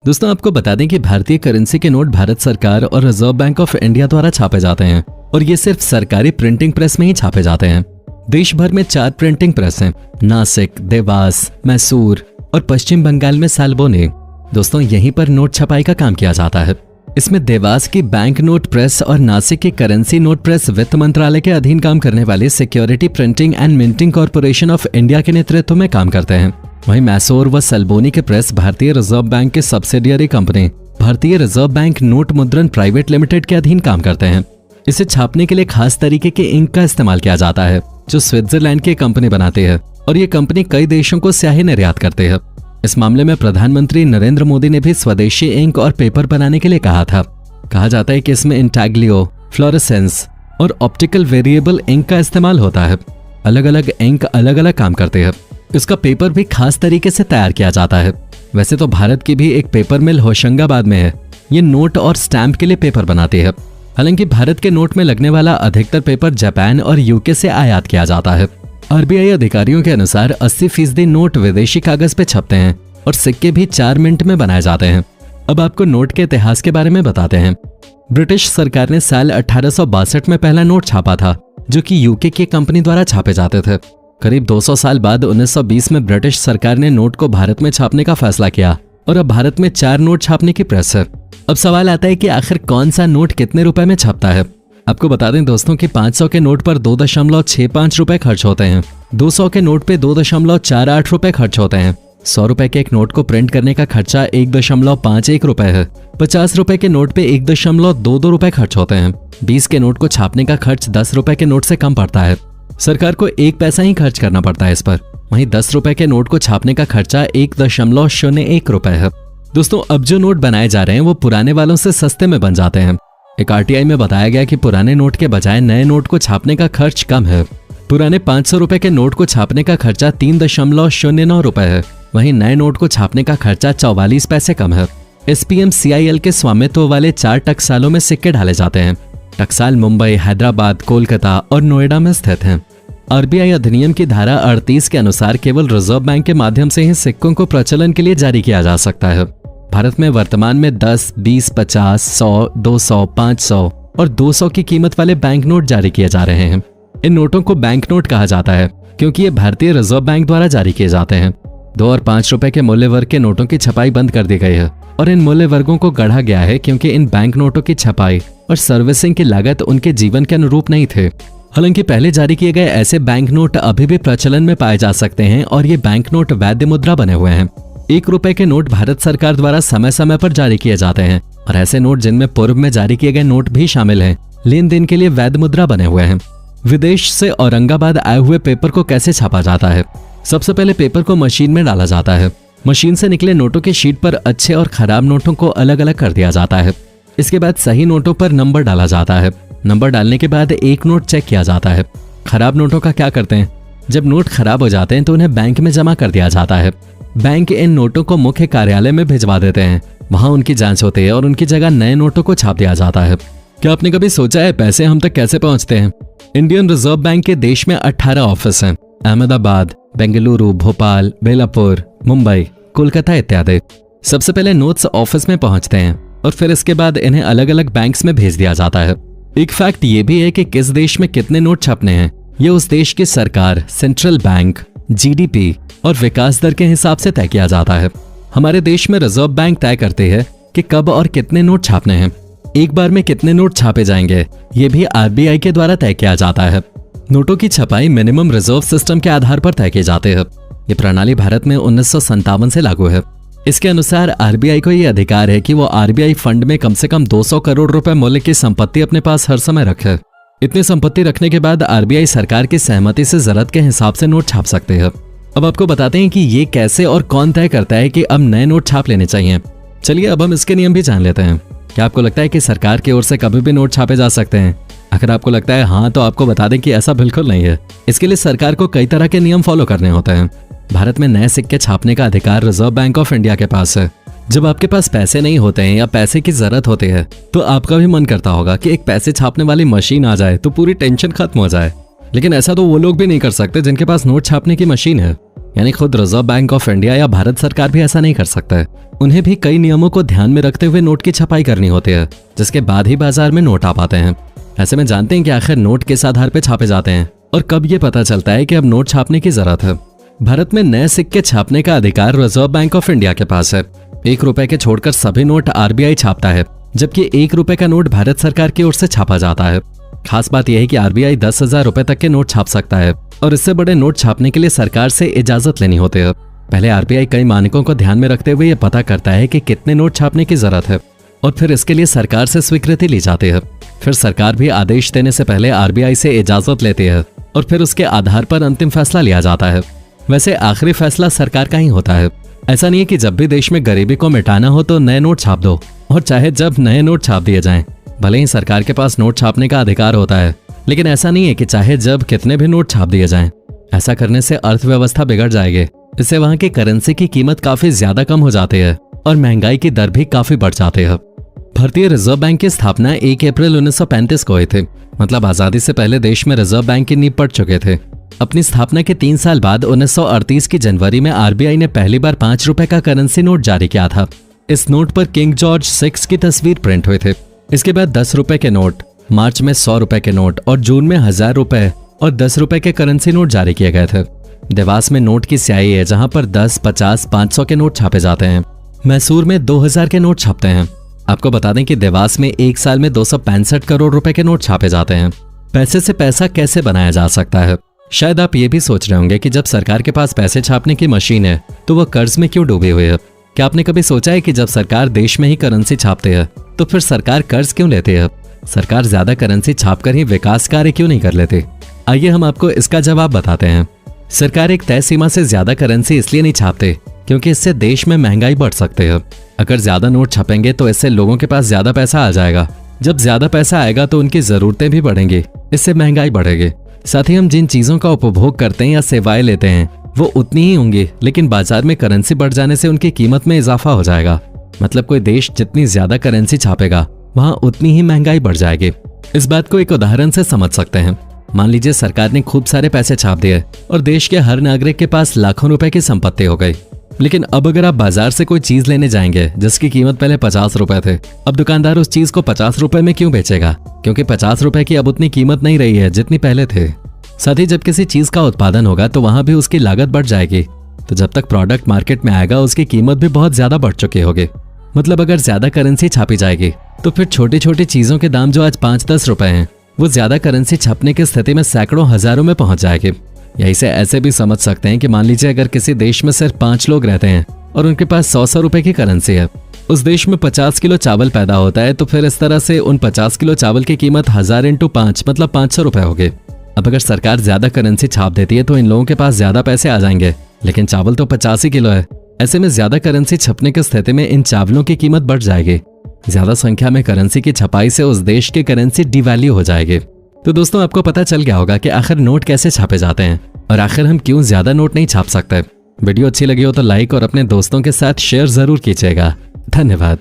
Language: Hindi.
दोस्तों आपको बता दें कि भारतीय करेंसी के नोट भारत सरकार और रिजर्व बैंक ऑफ इंडिया द्वारा छापे जाते हैं और ये सिर्फ सरकारी प्रिंटिंग प्रेस में ही छापे जाते हैं। देश भर में 4 प्रिंटिंग प्रेस हैं, नासिक, देवास, मैसूर और पश्चिम बंगाल में साल्बोनी। दोस्तों यहीं पर नोट छपाई का काम किया जाता है। इसमें देवास की बैंक नोट प्रेस और नासिक की करेंसी नोट प्रेस वित्त मंत्रालय के अधीन काम करने वाले security printing and minting corporation of India के नेतृत्व में काम करते हैं। वहीं मैसूर व सल्बोनी के प्रेस भारतीय रिजर्व बैंक के सब्सिडियरी कंपनी भारतीय रिजर्व बैंक नोट मुद्रण प्राइवेट लिमिटेड के अधीन काम करते हैं। इसे छापने के लिए खास तरीके के इंक का इस्तेमाल किया जाता है जो स्विट्जरलैंड की कंपनी बनाती है और ये कंपनी कई देशों को स्याही निर्यात करती है। इस मामले में प्रधानमंत्री नरेंद्र मोदी ने भी स्वदेशी इंक और पेपर बनाने के लिए कहा था। कहा जाता है कि इसमें इंटैग्लियो, फ्लोरेसेंस और ऑप्टिकल वेरिएबल इंक का इस्तेमाल होता है। अलग अलग इंक अलग अलग काम करते हैं। इसका पेपर भी खास तरीके से तैयार किया जाता है। वैसे तो भारत की भी एक पेपर मिल होशंगाबाद में है। ये नोट और स्टैंप के लिए पेपर बनाती है। हालांकि भारत के नोट में लगने वाला अधिकतर पेपर जापान और यूके से आयात किया जाता है। आरबीआई अधिकारियों के अनुसार 80% नोट विदेशी कागज पे छपते हैं और सिक्के भी 4 मिनट में बनाए जाते हैं। अब आपको नोट के इतिहास के बारे में बताते हैं। ब्रिटिश सरकार ने साल 1862 में पहला नोट छापा था जो कि यूके की कंपनी द्वारा छापे जाते थे। करीब 200 साल बाद 1920 में ब्रिटिश सरकार ने नोट को भारत में छापने का फैसला किया और अब भारत में 4 नोट छापने की प्रेस है। अब सवाल आता है कि आखिर कौन सा नोट कितने रुपए में छपता है। आपको बता दें दोस्तों कि 500 के नोट पर 2.65 रुपए खर्च होते हैं। 200 के नोट पे 2.48 रुपए खर्च होते हैं। 100 रुपए के एक नोट को प्रिंट करने का खर्चा 1.51 रुपए है। 50 रुपए के नोट पे 1.22 रुपए खर्च होते हैं। 20 के नोट को छापने का खर्च 10 रुपए के नोट से कम पड़ता है। सरकार को 1 पैसा ही खर्च करना पड़ता है इस पर। वहीं 10 रुपए के नोट को छापने का खर्चा 1.01 रुपए है। दोस्तों अब जो नोट बनाए जा रहे हैं वो पुराने वालों से सस्ते में बन जाते हैं। एक आरटीआई में बताया गया कि पुराने नोट के बजाय नए नोट को छापने का खर्च कम है। पुराने 500 रुपए के नोट को छापने का खर्चा 3.09 रुपए है। वहीं नए नोट को छापने का खर्चा 44 पैसे कम है। SPMCIL के स्वामित्व वाले 4 टकसालों में सिक्के ढाले जाते हैं। टकसाल मुंबई, हैदराबाद, कोलकाता और नोएडा में स्थित हैं। आरबीआई अधिनियम की धारा 38 के अनुसार केवल रिजर्व बैंक के माध्यम से ही सिक्कों को प्रचलन के लिए जारी किया जा सकता है। भारत में वर्तमान में 10, 20, 50, 100, 200, 500 और 200 की कीमत वाले बैंक नोट जारी किए जा रहे हैं। इन नोटों को बैंक नोट कहा जाता है क्योंकि ये भारतीय रिजर्व बैंक द्वारा जारी किए जाते हैं। 2 और 5 रुपए के मूल्य वर्ग के नोटों की छपाई बंद कर दी गई है और इन मूल्य वर्गों को गढ़ा गया है क्योंकि इन बैंक नोटों की छपाई और सर्विसिंग की लागत उनके जीवन के अनुरूप नहीं थे। हालांकि पहले जारी किए गए ऐसे बैंक नोट अभी भी प्रचलन में पाए जा सकते हैं और ये बैंक नोट वैध मुद्रा बने हुए हैं। 1 रुपए के नोट भारत सरकार द्वारा समय समय पर जारी किए जाते हैं और ऐसे नोट जिनमें पूर्व में जारी किए गए नोट भी शामिल हैं लेन देन के लिए वैध मुद्रा बने हुए हैं। विदेश से औरंगाबाद आए हुए पेपर को कैसे छापा जाता है। सबसे पहले पेपर को मशीन में डाला जाता है। मशीन से निकले नोटों की शीट पर अच्छे और खराब नोटों को अलग अलग कर दिया जाता है। इसके बाद सही नोटों पर नंबर डाला जाता है। नंबर डालने के बाद एक नोट चेक किया जाता है। खराब नोटों का क्या करते हैं, जब नोट खराब हो जाते हैं तो उन्हें बैंक में जमा कर दिया जाता है। बैंक इन नोटों को मुख्य कार्यालय में भिजवा देते हैं। वहां उनकी जांच होती है और उनकी जगह नए नोटों को छाप दिया जाता है। क्या आपने कभी सोचा है पैसे हम तक कैसे पहुंचते हैं? इंडियन रिजर्व बैंक के देश में 18 ऑफिस हैं। अहमदाबाद, बेंगलुरु, भोपाल, बेलापुर, मुंबई, कोलकाता इत्यादि। सबसे पहले नोट्स ऑफिस में पहुंचते हैं और फिर इसके बाद इन्हें अलग अलग बैंक्स में भेज दिया जाता है। एक फैक्ट ये भी है कि किस देश में कितने नोट छपने हैं ये उस देश की सरकार, सेंट्रल बैंक, GDP और विकास दर के हिसाब से तय किया जाता है। हमारे देश में रिजर्व बैंक तय करते हैं कि कब और कितने नोट छापने हैं। एक बार में कितने नोट छापे जाएंगे ये भी आरबीआई के द्वारा तय किया जाता है। नोटों की छपाई मिनिमम रिजर्व सिस्टम के आधार पर तय किए जाते हैं। ये प्रणाली भारत में 1957 से लागू है। इसके अनुसार आरबीआई को ये अधिकार है कि वो आरबीआई फंड में कम से कम 200 करोड़ रुपए मूल्य की संपत्ति अपने पास हर समय रखे। इतनी संपत्ति रखने के बाद आरबीआई सरकार की सहमति से जरूरत के हिसाब से नोट छाप सकते हैं। अब आपको बताते हैं कि ये कैसे और कौन तय करता है कि अब नए नोट छाप लेने चाहिए। चलिए अब हम इसके नियम भी जान लेते हैं। क्या आपको लगता है कि सरकार की ओर से कभी भी नोट छापे जा सकते हैं? अगर आपको लगता है हाँ तो आपको बता दें कि ऐसा बिल्कुल नहीं है। इसके लिए सरकार को कई तरह के नियम फॉलो करने होते हैं। भारत में नए सिक्के छापने का अधिकार रिजर्व बैंक ऑफ इंडिया के पास है। जब आपके पास पैसे नहीं होते हैं या पैसे की जरूरत होती है तो आपका भी मन करता होगा कि एक पैसे छापने वाली मशीन आ जाए तो पूरी टेंशन खत्म हो जाए। लेकिन ऐसा तो वो लोग भी नहीं कर सकते जिनके पास नोट छापने की मशीन है। यानी खुद रिजर्व बैंक ऑफ इंडिया या भारत सरकार भी ऐसा नहीं कर सकता है। उन्हें भी कई नियमों को ध्यान में रखते हुए नोट की छपाई करनी होती है, जिसके बाद ही बाजार में नोट आ पाते हैं। ऐसे में जानते हैं कि आखिर नोट किस आधार पर छापे जाते हैं और कब ये पता चलता है कि अब नोट छापने की जरूरत है। भारत में नए सिक्के छापने का अधिकार रिजर्व बैंक ऑफ इंडिया के पास है। 1 रुपए के छोड़कर सभी नोट आरबीआई छापता है, जबकि 1 रुपए का नोट भारत सरकार की ओर से छापा जाता है। खास बात यह है कि आरबीआई 10,000 रुपए तक के नोट छाप सकता है और इससे बड़े नोट छापने के लिए सरकार से इजाजत लेनी होती है। पहले आरबीआई कई मानकों को ध्यान में रखते हुए यह पता करता है कि कितने नोट छापने की जरूरत है और फिर इसके लिए सरकार से स्वीकृति ली जाती है। फिर सरकार भी आदेश देने से पहले आरबीआई से इजाजत लेती है और फिर उसके आधार पर अंतिम फैसला लिया जाता है। वैसे आखिरी फैसला सरकार का ही होता है। ऐसा नहीं है कि जब भी देश में गरीबी को मिटाना हो तो नए नोट छाप दो और चाहे जब नए नोट छाप दिए जाएं। भले ही सरकार के पास नोट छापने का अधिकार होता है, लेकिन ऐसा नहीं है कि चाहे जब कितने भी नोट छाप दिए जाएं। ऐसा करने से अर्थव्यवस्था बिगड़ जाएगी। इससे वहां की करेंसी की कीमत काफी ज्यादा कम हो जाती है और महंगाई की दर भी काफी बढ़ जाती है। भारतीय रिजर्व बैंक की स्थापना 1 अप्रैल 1935 को हुई थी। मतलब आजादी से पहले देश में रिजर्व बैंक की नींव पड़ चुके थे। अपनी स्थापना के 3 साल बाद 1938 की जनवरी में आरबीआई ने पहली बार 5 रुपए का करेंसी नोट जारी किया था। इस नोट पर किंग जॉर्ज 6 की तस्वीर प्रिंट हुए थे। इसके बाद 10 रुपए के नोट, मार्च में 100 रुपए के नोट और जून में 1000 रुपए और 10 रुपए के करेंसी नोट जारी किए गए थे। देवास में नोट की स्याही है, जहां पर 10, 50, 500 के नोट छापे जाते हैं। मैसूर में 2000 के नोट छपते हैं। आपको बता दें कि देवास में एक साल में 265 करोड़ रुपए के नोट छापे जाते हैं। पैसे से पैसा कैसे बनाया जा सकता है? शायद आप ये भी सोच रहे होंगे कि जब सरकार के पास पैसे छापने की मशीन है तो वह कर्ज में क्यों डूबी हुई है। क्या आपने कभी सोचा है कि जब सरकार देश में ही करेंसी छापती है तो फिर सरकार कर्ज क्यों लेती है? सरकार ज्यादा करेंसी छापकर ही विकास कार्य क्यों नहीं कर लेती? आइए हम आपको इसका जवाब बताते हैं। सरकार एक तय सीमा से ज्यादा करेंसी इसलिए नहीं छापते क्योंकि इससे देश में महंगाई बढ़ सकती है। अगर ज्यादा नोट छपेंगे तो इससे लोगों के पास ज्यादा पैसा आ जाएगा। जब ज्यादा पैसा आएगा तो उनकी जरूरतें भी बढ़ेंगी, इससे महंगाई बढ़ेगी। साथ ही हम जिन चीजों का उपभोग करते हैं या सेवाएं लेते हैं वो उतनी ही होंगी, लेकिन बाजार में करेंसी बढ़ जाने से उनकी कीमत में इजाफा हो जाएगा। मतलब कोई देश जितनी ज्यादा करेंसी छापेगा वहां उतनी ही महंगाई बढ़ जाएगी। इस बात को एक उदाहरण से समझ सकते हैं। मान लीजिए सरकार ने खूब सारे पैसे छाप दिए और देश के हर नागरिक के पास लाखों रुपए की संपत्ति हो गई। लेकिन अब अगर आप बाजार से कोई चीज लेने जाएंगे जिसकी कीमत पहले 50 रुपए थे, अब दुकानदार उस चीज को 50 रुपए में क्यों बेचेगा? क्योंकि 50 रुपए की अब उतनी कीमत नहीं रही है जितनी पहले थे। साथ ही जब किसी चीज का उत्पादन होगा तो वहां भी उसकी लागत बढ़ जाएगी। तो जब तक प्रोडक्ट मार्केट में आएगा उसकी कीमत भी बहुत ज्यादा बढ़ चुकी होगी। मतलब अगर ज्यादा करेंसी छापी जाएगी तो फिर छोटी छोटी चीजों के दाम जो आज 5-10 रुपए हैं वो ज्यादा करेंसी छपने की स्थिति में सैकड़ों हजारों में पहुंच जाएगी। यही से ऐसे भी समझ सकते हैं कि मान लीजिए अगर किसी देश में सिर्फ 5 लोग रहते हैं और उनके पास 100 रुपए की करेंसी है, उस देश में 50 किलो चावल पैदा होता है, तो फिर इस तरह से उन 50 किलो चावल की कीमत 1000 × 5 मतलब 500 रुपए होगी। अब अगर सरकार ज्यादा करेंसी छाप देती है तो इन लोगों के पास ज्यादा पैसे आ जाएंगे, लेकिन चावल तो 50 ही किलो है। ऐसे में ज्यादा करेंसी छपने की स्थिति में इन चावलों की कीमत बढ़ जाएगी। ज्यादा संख्या में करेंसी की छपाई से उस देश की करेंसी डिवैल्यू हो जाएगी। तो दोस्तों आपको पता चल गया होगा कि आखिर नोट कैसे छापे जाते हैं और आखिर हम क्यों ज्यादा नोट नहीं छाप सकते। वीडियो अच्छी लगी हो तो लाइक और अपने दोस्तों के साथ शेयर जरूर कीजिएगा। धन्यवाद।